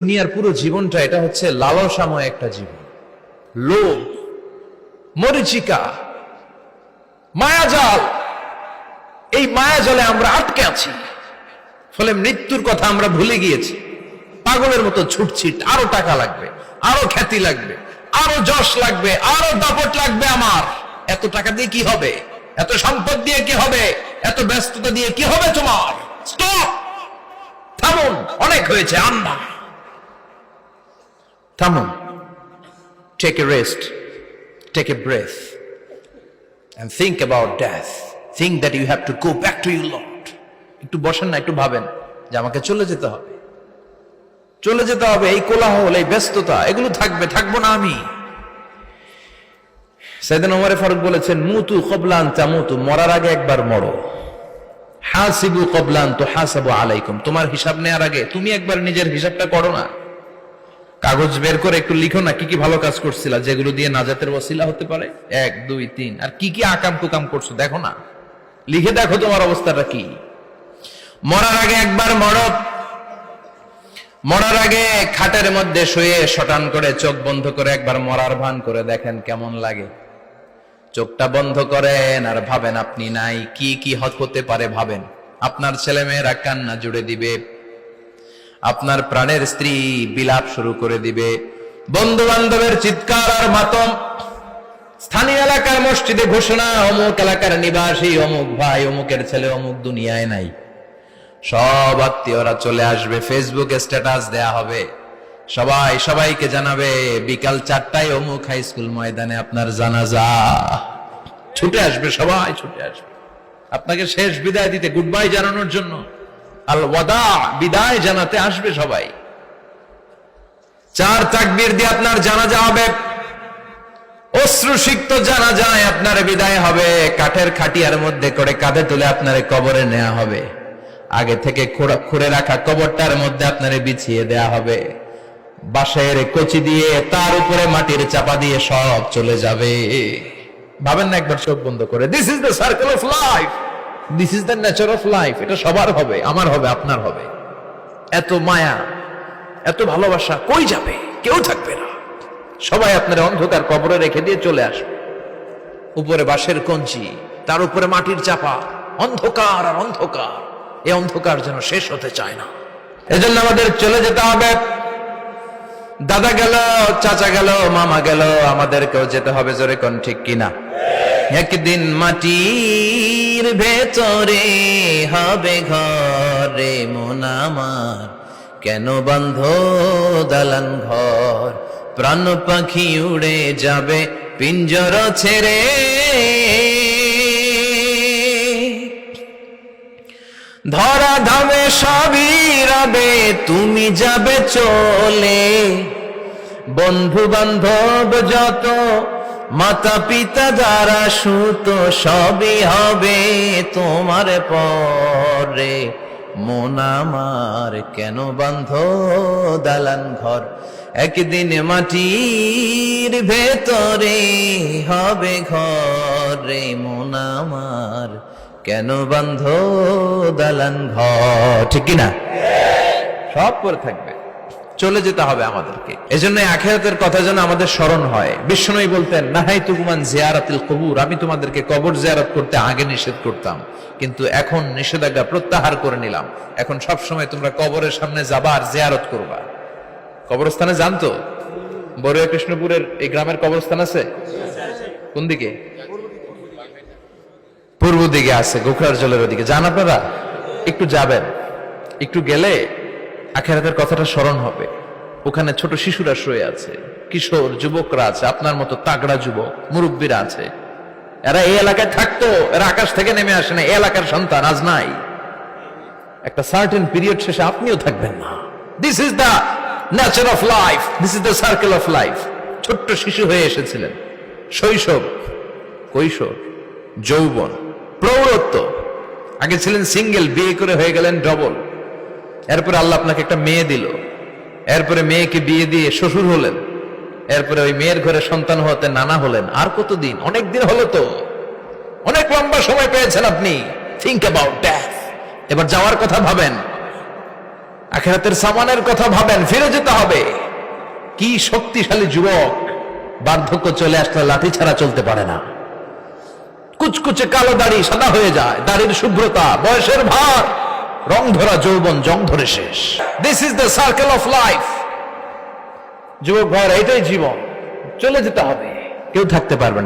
দুনিয়ার পুরো জীবনটা এটা হচ্ছে লালসাময় একটা জীবন। লোভ, মরিচিকা, মায়াজাল, এই মায়াজালে আমরা আটকে আছি। ফলে মৃত্যুর কথা আমরা ভুলে গিয়েছি। পাগলের মতো ছুটছি, আরো টাকা লাগবে, আরো খ্যাতি লাগবে, আরো যশ লাগবে, আরো দাপট লাগবে। আমার এত টাকা দিয়ে কি হবে? এত সম্পদ দিয়ে কি হবে? এত ব্যস্ততা দিয়ে কি হবে? তোমার স্টপ, থামুন, অনেক হয়েছে। আন্না, থামুন, take a rest, take a breath and think about death. Think that you have to go back to your Lord. একটু বসেন না, একটু ভাবেন যে আমাকে চলে যেতে হবে, চলে যেতে হবে। এই কোলাহল, এই ব্যস্ততা, এগুলো থাকবে, থাকবো না আমি। সাইয়েদনা ওমর ফারুক বলেছেন, মুতু ক্বাবলা আন তামুতু, মরার আগে একবার মরো। হাসিবু ক্বাবলা আন তুহাসাবু আলাইকুম, তোমার হিসাব নেওয়ার আগে তুমি একবার নিজের হিসাবটা করো না। কাগজ বের করে একটু লিখো না কি কি ভালো কাজ করছিলা, যেগুলো দিয়ে নাজাতের ওসিলা হতে পারে। 1 2 3, আর কি কি আকাম কুকাম করছো দেখো না, লিখে দেখো তোমার অবস্থাটা কি। মরার আগে একবার মরো। মরার আগে খাটের মধ্যে শুয়ে শটান করে চোখ বন্ধ করে একবার মরার ভান করে দেখেন কেমন লাগে। চোখটা বন্ধ করেন আর ভাবেন আপনি নাই, কি কি হতে পারে ভাবেন। আপনার ছেলে মেয়েরা কান্না জুড়ে দিবে, আপনার প্রাণের স্ত্রী বিলাপ শুরু করে দিবে, বন্ধু বান্ধবের চিৎকার আর মাতম, স্থানীয় এলাকার মসজিদে ঘোষণা, অমুক এলাকার নিবাসী অমুক ভাই, অমুকের ছেলে অমুক দুনিয়ায় নাই। সব আত্মীয়রা চলে আসবে, ফেসবুকে স্ট্যাটাস দেয়া হবে, সবাই সবাইকে জানাবে বিকাল 4টায় অমুক হাই স্কুল ময়দানে আপনার জানাজা। ছুটে আসবে, সবাই ছুটে আসবে আপনাকে শেষ বিদায় দিতে, গুড বাই জানানোর জন্য, আল ওয়াদা, বিদায় জানাতে আসবে সবাই। 4 তাকবীর দিয়ে আপনার জানাজা হবে, অশ্রুসিক্ত জানাজায় আপনার বিদায় হবে। কাঠের খাটিয়ার মধ্যে করে কাঁধে তুলে আপনারে কবরে নেওয়া হবে। আগে থেকে খুঁড়ে রাখা কবরটার মধ্যে আপনারে বিছিয়ে দেয়া হবে। বাঁশের কচি দিয়ে তার উপরে মাটির চাপা দিয়ে সব চলে যাবে। ভাবেন না একবার চোখ বন্ধ করে, this is the circle of life, this is the nature of life. এটা সবার হবে, আমার হবে, আপনার হবে। এত মায়া, এত ভালোবাসা কই যাবে? কেউ থাকবে না, সবাই আপনার অন্ধকার কবরে রেখে দিয়ে চলে আসবে। উপরে বাঁশের কঞ্চি, তার উপরে মাটির চাপা, অন্ধকার আর অন্ধকার। এই অন্ধকার যেন শেষ হতে চায় না। এজন্য আমাদের চলে যেতে হবে। দাদা গেল, চাচা গেল, মামা গেল, আমাদেরকেও যেতে হবে। জোরে কোন ঠিক কিনা? একদিন মাটির ভেতরে হবে ঘরে মন আমার, কেন বন্ধ দালান ঘর, প্রাণ পাখি উড়ে যাবে পিঞ্জর ছেড়ে। ধরা ধামে সবই রবে, তুমি যাবে চলে। বন্ধু বান্ধব যত, মাতা পিতা যারা সুত, সবই হবে তোমার পরে। মন আমার কেন বন্ধ দালান ঘর, একদিন মাটির ভেতরে হবে ঘরে মন আমার, কেন বন্ধ দালান ঘর। ঠিক কিনা? সব করে থাকবে, চলে যেতে হবে আমাদেরকে। এজন্য আখিরাতের কথা যেন আমাদের স্মরণ হয়। বিশ্বনবী বলতেন, নাহাইতুকুম আন জিয়ারাতিল কুবুর, আমি তোমাদেরকে কবর জিয়ারত করতে আগে নিষেধ করতাম, কিন্তু এখন নিষেধাজ্ঞা প্রত্যাহার করে নিলাম। এখন সব সময় তোমরা কবরের সামনে যাবা আর জিয়ারত করবা। কবরস্থানে জানতো বড়ুয়া কৃষ্ণপুরের এই গ্রামের কবরস্থান আছে কোন দিকে? পূর্ব দিকে আছে, গোখরার জলের ওদিকে। যান আপনারা, একটু যাবেন, একটু গেলে আখিরাতের কথাটা স্মরণ হবে। ওখানে ছোট শিশুরা শুয়ে আছে, কিশোর যুবকরা আছে, আপনার মতো তাগড়া যুবক মুরব্বীরা আছে। এরা এই এলাকায় থাকতো, এরা আকাশ থেকে নেমে আসে না, এই এলাকার সন্তান, আজ নাই। একটা সার্টেন পিরিয়ড শেষে আপনিও থাকবেন না। This is the nature of life, this is the circle of life. ছোট্ট শিশু হয়ে এসেছিলেন, শৈশব, কৈশোর, যৌবন, প্রৌঢ়ত্ব। আগে ছিলেন সিঙ্গেল, বিয়ে করে হয়ে গেলেন ডবল। এরপরে আল্লাহ আপনাকে একটা মেয়ে দিল, এরপরে মেয়েকে বিয়ে দিয়ে শ্বশুর হলেন, এরপরে ওই মেয়ের ঘরে সন্তান হতে নানা হলেন। আর কতদিন? অনেক দিন হলো তো, অনেক লম্বা সময় পেয়েছেন আপনি। Think about death. এবার যাওয়ার কথা ভাবেন। আখিরাতের সামানের কথা ভাবেন, ফিরে যেতে হবে। কি শক্তিশালী যুবক, বার্ধক্য চলে আসলে লাঠি ছাড়া চলতে পারে না। কুচকুচে কালো দাড়ি সাদা হয়ে যায়, দাড়ির শুভ্রতা, বয়সের ভার, রং ধরা যৌবন জং ধরে শেষ। This is the circle of life. যুবক ভাইরা, এটাই জীবন, চলে যেতে হবে, কেউ থাকতে পারবে না।